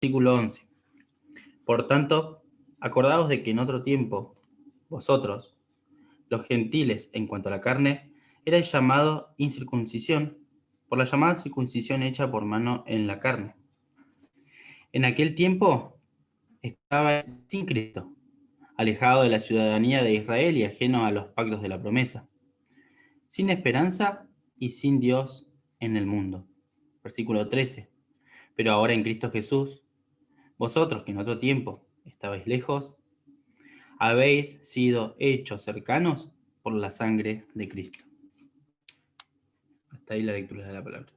Versículo 11. Por tanto, acordaos de que en otro tiempo, vosotros, los gentiles, en cuanto a la carne, erais llamados incircuncisión, por la llamada circuncisión hecha por mano en la carne. En aquel tiempo estabais sin Cristo, alejado de la ciudadanía de Israel y ajeno a los pactos de la promesa, sin esperanza y sin Dios en el mundo. Versículo 13. Pero ahora en Cristo Jesús, vosotros que en otro tiempo estabais lejos, habéis sido hechos cercanos por la sangre de Cristo. Hasta ahí la lectura de la palabra.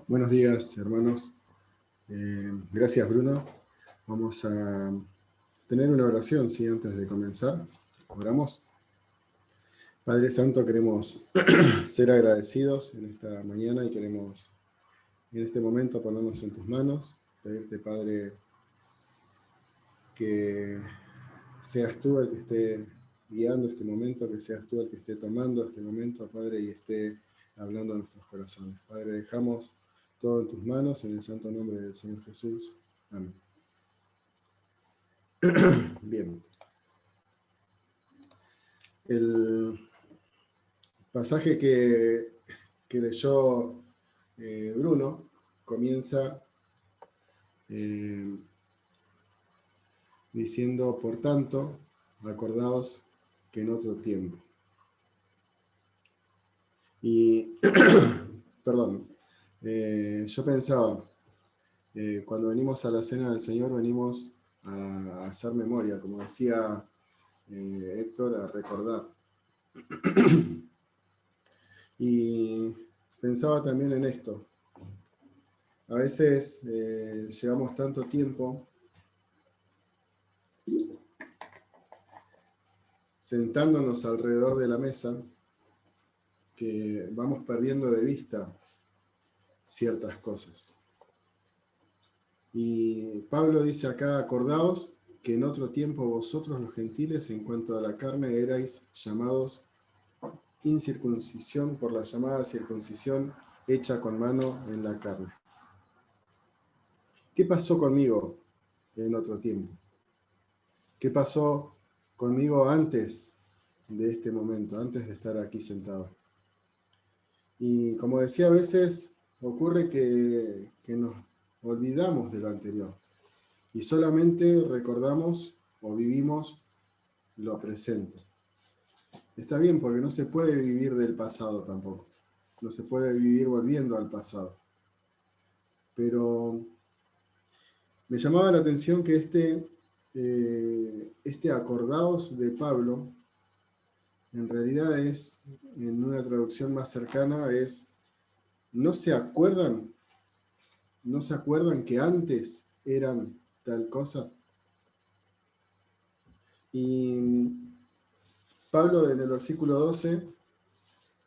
Buenos días, hermanos. Gracias, Bruno. Vamos a tener una oración, ¿sí? Antes de comenzar. Oramos. Padre Santo, queremos ser agradecidos en esta mañana y queremos en este momento ponernos en tus manos. Pedirte, Padre, que seas tú el que esté guiando este momento, que seas tú el que esté tomando este momento, Padre, y esté hablando a nuestros corazones. Padre, dejamos todo en tus manos, en el santo nombre del Señor Jesús. Amén. Bien. El pasaje que leyó Bruno comienza diciendo, por tanto, acordaos que en otro tiempo. Y, perdón, yo pensaba, cuando venimos a la cena del Señor, venimos a hacer memoria, como decía Héctor, a recordar. Y pensaba también en esto. A veces llevamos tanto tiempo sentándonos alrededor de la mesa que vamos perdiendo de vista ciertas cosas. Y Pablo dice acá, acordaos que en otro tiempo vosotros los gentiles en cuanto a la carne erais llamados incircuncisión por la llamada circuncisión hecha con mano en la carne. ¿Qué pasó conmigo en otro tiempo? ¿Qué pasó conmigo antes de este momento, antes de estar aquí sentado? Y como decía, a veces ocurre que nos olvidamos de lo anterior y solamente recordamos o vivimos lo presente. Está bien, porque no se puede vivir del pasado tampoco. No se puede vivir volviendo al pasado. Pero me llamaba la atención que este acordaos de Pablo, en realidad es, en una traducción más cercana, es, ¿no se acuerdan? ¿No se acuerdan que antes eran tal cosa? Y Pablo en el versículo 12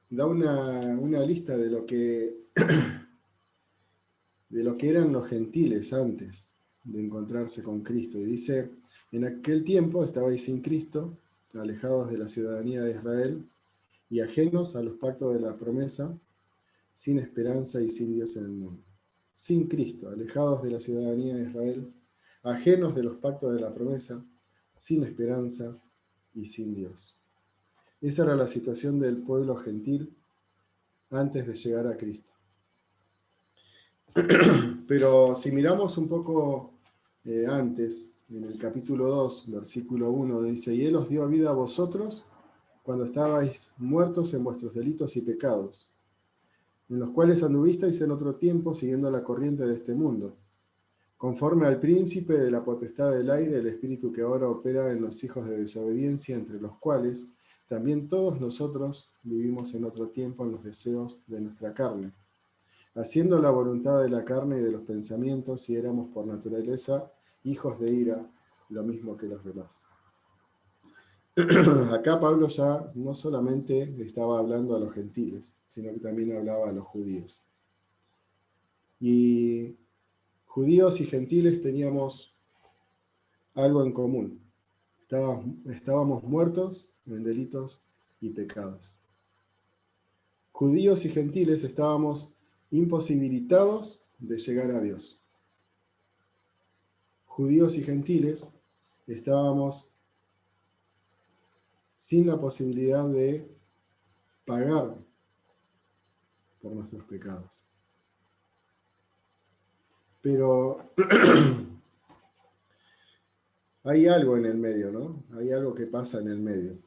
da una lista de lo que eran los gentiles antes de encontrarse con Cristo. Y dice, en aquel tiempo estabais sin Cristo, alejados de la ciudadanía de Israel y ajenos a los pactos de la promesa, sin esperanza y sin Dios en el mundo. Sin Cristo, alejados de la ciudadanía de Israel, ajenos de los pactos de la promesa, sin esperanza y sin Dios. Esa era la situación del pueblo gentil antes de llegar a Cristo. Pero si miramos un poco antes, en el capítulo 2, versículo 1, dice, y Él os dio vida a vosotros cuando estabais muertos en vuestros delitos y pecados, en los cuales anduvisteis en otro tiempo siguiendo la corriente de este mundo, conforme al príncipe de la potestad del aire, el espíritu que ahora opera en los hijos de desobediencia, entre los cuales también todos nosotros vivimos en otro tiempo en los deseos de nuestra carne, haciendo la voluntad de la carne y de los pensamientos, y éramos por naturaleza hijos de ira, lo mismo que los demás. Acá Pablo ya no solamente estaba hablando a los gentiles, sino que también hablaba a los judíos. Y judíos y gentiles teníamos algo en común. Estábamos muertos en delitos y pecados. Judíos y gentiles estábamos imposibilitados de llegar a Dios. Judíos y gentiles estábamos sin la posibilidad de pagar por nuestros pecados. Pero hay algo en el medio, ¿no? Hay algo que pasa en el medio.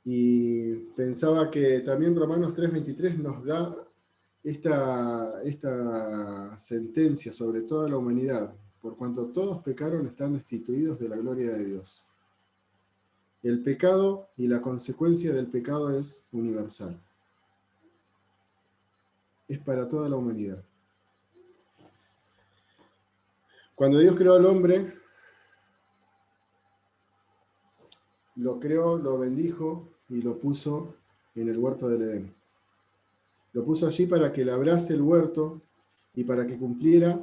Y pensaba que también Romanos 3:23 nos da esta sentencia sobre toda la humanidad. Por cuanto todos pecaron, están destituidos de la gloria de Dios. El pecado y la consecuencia del pecado es universal. Es para toda la humanidad. Cuando Dios creó al hombre, lo creó, lo bendijo y lo puso en el huerto del Edén. Lo puso allí para que labrase el huerto y para que cumpliera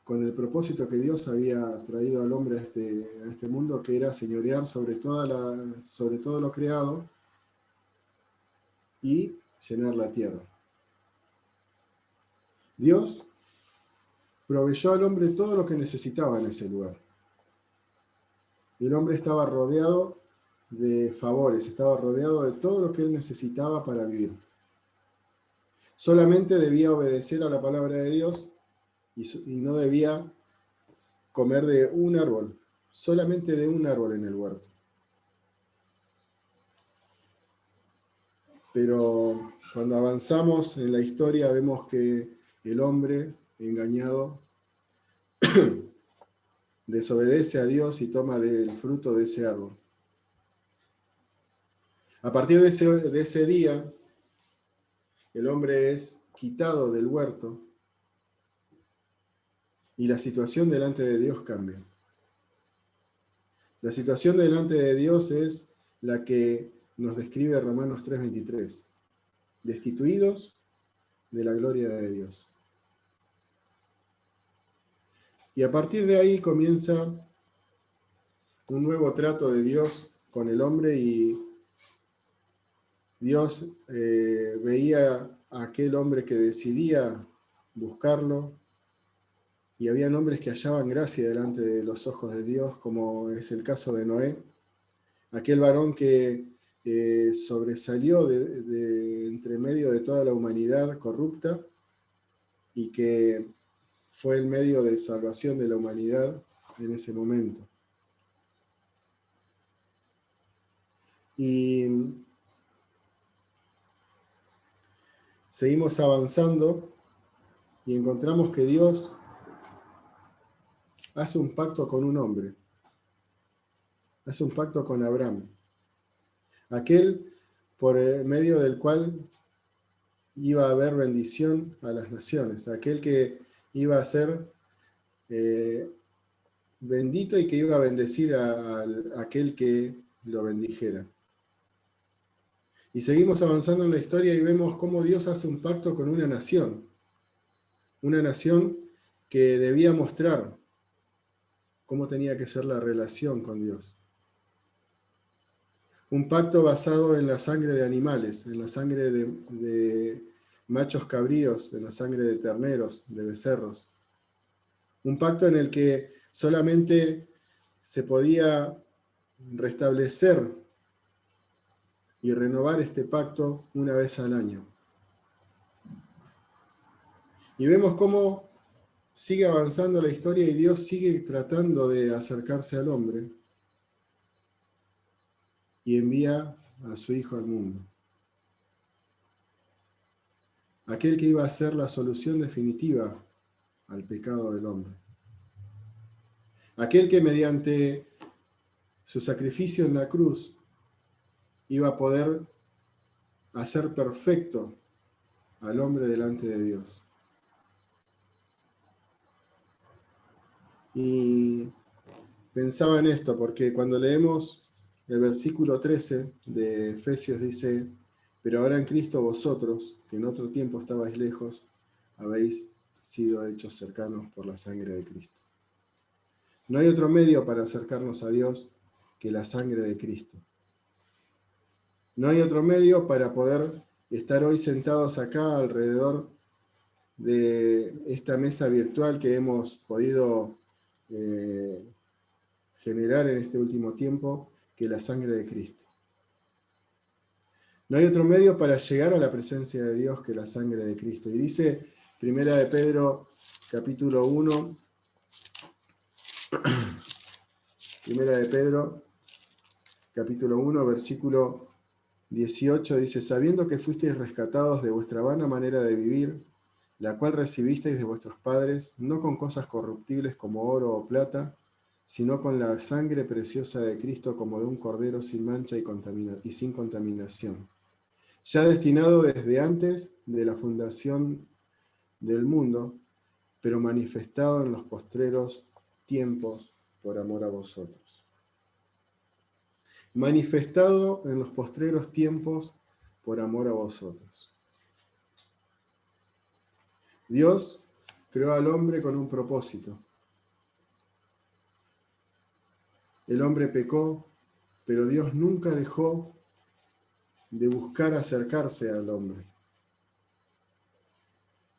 con el propósito que Dios había traído al hombre a este mundo, que era señorear sobre todo lo creado y llenar la tierra. Dios proveyó al hombre todo lo que necesitaba en ese lugar. Y el hombre estaba rodeado de favores, estaba rodeado de todo lo que él necesitaba para vivir. Solamente debía obedecer a la palabra de Dios y no debía comer de un árbol, solamente de un árbol en el huerto. Pero cuando avanzamos en la historia vemos que el hombre engañado desobedece a Dios y toma del fruto de ese árbol. A partir de ese día, el hombre es quitado del huerto y la situación delante de Dios cambia. La situación delante de Dios es la que nos describe Romanos 3:23. Destituidos de la gloria de Dios. Y a partir de ahí comienza un nuevo trato de Dios con el hombre y Dios veía a aquel hombre que decidía buscarlo y había hombres que hallaban gracia delante de los ojos de Dios, como es el caso de Noé, aquel varón que sobresalió de entre medio de toda la humanidad corrupta y que fue el medio de salvación de la humanidad en ese momento. Y seguimos avanzando y encontramos que Dios hace un pacto con un hombre, hace un pacto con Abraham, aquel por medio del cual iba a haber bendición a las naciones, aquel que iba a ser bendito y que iba a bendecir a aquel que lo bendijera. Y seguimos avanzando en la historia y vemos cómo Dios hace un pacto con una nación que debía mostrar cómo tenía que ser la relación con Dios. Un pacto basado en la sangre de animales, en la sangre de machos cabríos, en la sangre de terneros, de becerros. Un pacto en el que solamente se podía restablecer y renovar este pacto una vez al año. Y vemos cómo sigue avanzando la historia y Dios sigue tratando de acercarse al hombre y envía a su Hijo al mundo. Aquel que iba a ser la solución definitiva al pecado del hombre. Aquel que mediante su sacrificio en la cruz iba a poder hacer perfecto al hombre delante de Dios. Y pensaba en esto, porque cuando leemos el versículo 13 de Efesios dice: pero ahora en Cristo vosotros, que en otro tiempo estabais lejos, habéis sido hechos cercanos por la sangre de Cristo. No hay otro medio para acercarnos a Dios que la sangre de Cristo. No hay otro medio para poder estar hoy sentados acá alrededor de esta mesa virtual que hemos podido generar en este último tiempo, que la sangre de Cristo. No hay otro medio para llegar a la presencia de Dios que la sangre de Cristo. Y dice Primera de Pedro, capítulo 1, Primera de Pedro, capítulo 1, versículo 18, dice: sabiendo que fuisteis rescatados de vuestra vana manera de vivir, la cual recibisteis de vuestros padres, no con cosas corruptibles como oro o plata, sino con la sangre preciosa de Cristo, como de un cordero sin mancha y sin contaminación, ya destinado desde antes de la fundación del mundo, pero manifestado en los postreros tiempos por amor a vosotros. Manifestado en los postreros tiempos por amor a vosotros. Dios creó al hombre con un propósito. El hombre pecó, pero Dios nunca dejó de buscar acercarse al hombre.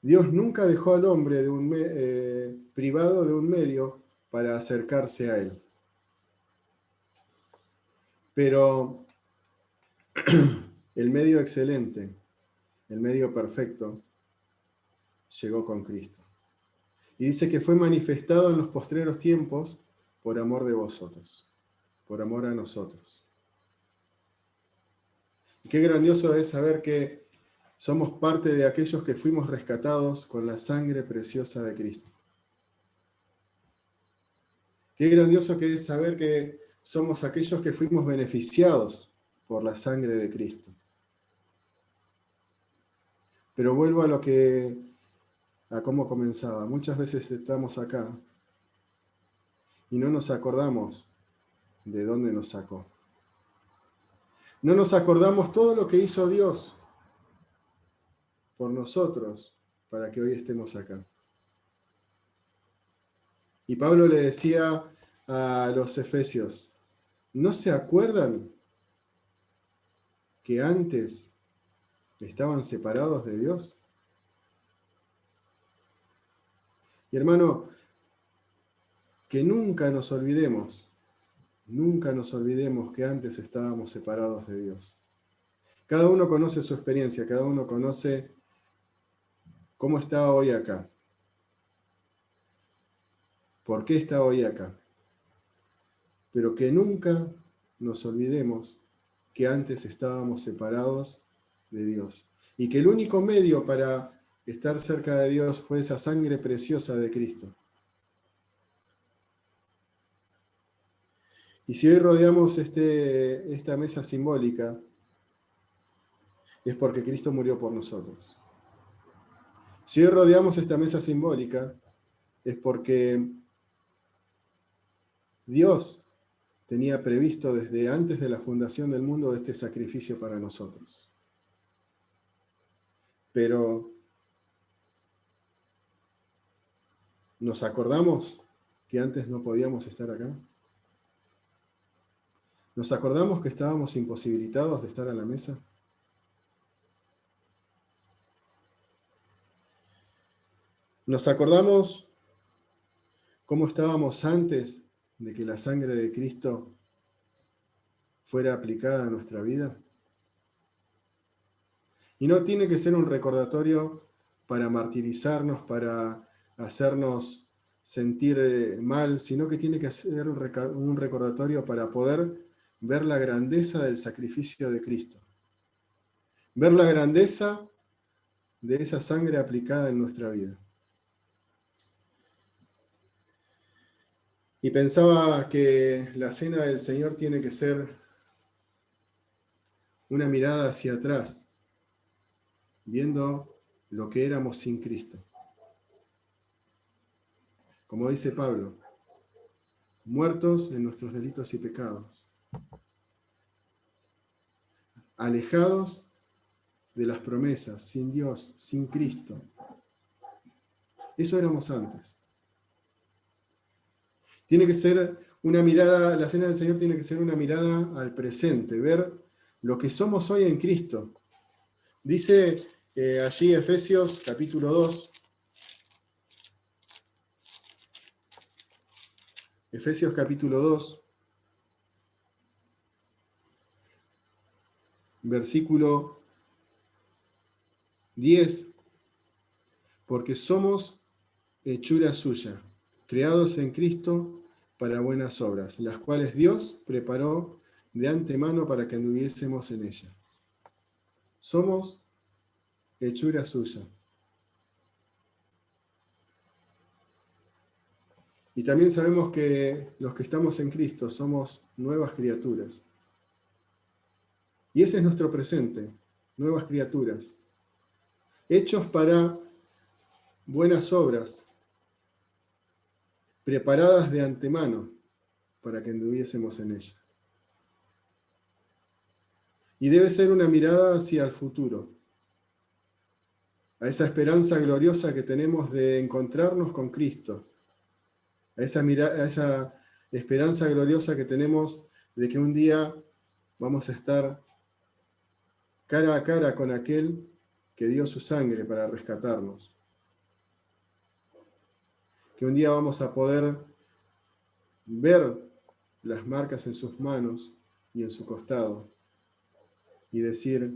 Dios nunca dejó al hombre privado de un medio para acercarse a él. Pero el medio excelente, el medio perfecto, llegó con Cristo. Y dice que fue manifestado en los postreros tiempos por amor de vosotros, por amor a nosotros. Y qué grandioso es saber que somos parte de aquellos que fuimos rescatados con la sangre preciosa de Cristo. Qué grandioso que es saber que somos aquellos que fuimos beneficiados por la sangre de Cristo. Pero vuelvo a cómo comenzaba. Muchas veces estamos acá y no nos acordamos de dónde nos sacó. No nos acordamos todo lo que hizo Dios por nosotros para que hoy estemos acá. Y Pablo le decía a los efesios: ¿no se acuerdan que antes estaban separados de Dios? Y hermano, que nunca nos olvidemos que antes estábamos separados de Dios. Cada uno conoce su experiencia, cada uno conoce cómo está hoy acá. ¿Por qué está hoy acá? Pero que nunca nos olvidemos que antes estábamos separados de Dios. Y que el único medio para estar cerca de Dios fue esa sangre preciosa de Cristo. Y si hoy rodeamos esta mesa simbólica, es porque Cristo murió por nosotros. Si hoy rodeamos esta mesa simbólica, es porque Dios tenía previsto desde antes de la fundación del mundo este sacrificio para nosotros. Pero ¿nos acordamos que antes no podíamos estar acá? ¿Nos acordamos que estábamos imposibilitados de estar a la mesa? ¿Nos acordamos cómo estábamos antes de que la sangre de Cristo fuera aplicada a nuestra vida? Y no tiene que ser un recordatorio para martirizarnos, para hacernos sentir mal, sino que tiene que ser un recordatorio para poder ver la grandeza del sacrificio de Cristo. Ver la grandeza de esa sangre aplicada en nuestra vida. Y pensaba que la cena del Señor tiene que ser una mirada hacia atrás, viendo lo que éramos sin Cristo. Como dice Pablo, muertos en nuestros delitos y pecados, alejados de las promesas, sin Dios, sin Cristo. Eso éramos antes. Tiene que ser una mirada, la cena del Señor tiene que ser una mirada al presente, ver lo que somos hoy en Cristo, Dice allí Efesios capítulo 2, Efesios capítulo 2, versículo 10, porque somos hechura suya, creados en Cristo para buenas obras, las cuales Dios preparó de antemano para que anduviésemos en ella. Somos hechura suya. Y también sabemos que los que estamos en Cristo somos nuevas criaturas. Y ese es nuestro presente, nuevas criaturas, hechos para buenas obras, preparadas de antemano para que anduviésemos en ella. Y debe ser una mirada hacia el futuro, a esa esperanza gloriosa que tenemos de encontrarnos con Cristo, a esa esperanza gloriosa que tenemos de que un día vamos a estar cara a cara con aquel que dio su sangre para rescatarnos. Que un día vamos a poder ver las marcas en sus manos y en su costado y decir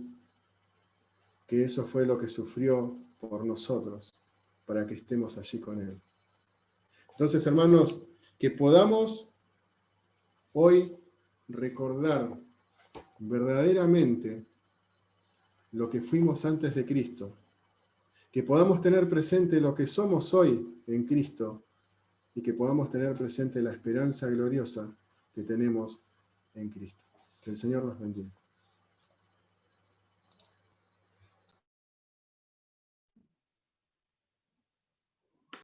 que eso fue lo que sufrió por nosotros para que estemos allí con Él. Entonces, hermanos, que podamos hoy recordar verdaderamente lo que fuimos antes de Cristo, que podamos tener presente lo que somos hoy en Cristo y que podamos tener presente la esperanza gloriosa que tenemos en Cristo. Que el Señor nos bendiga.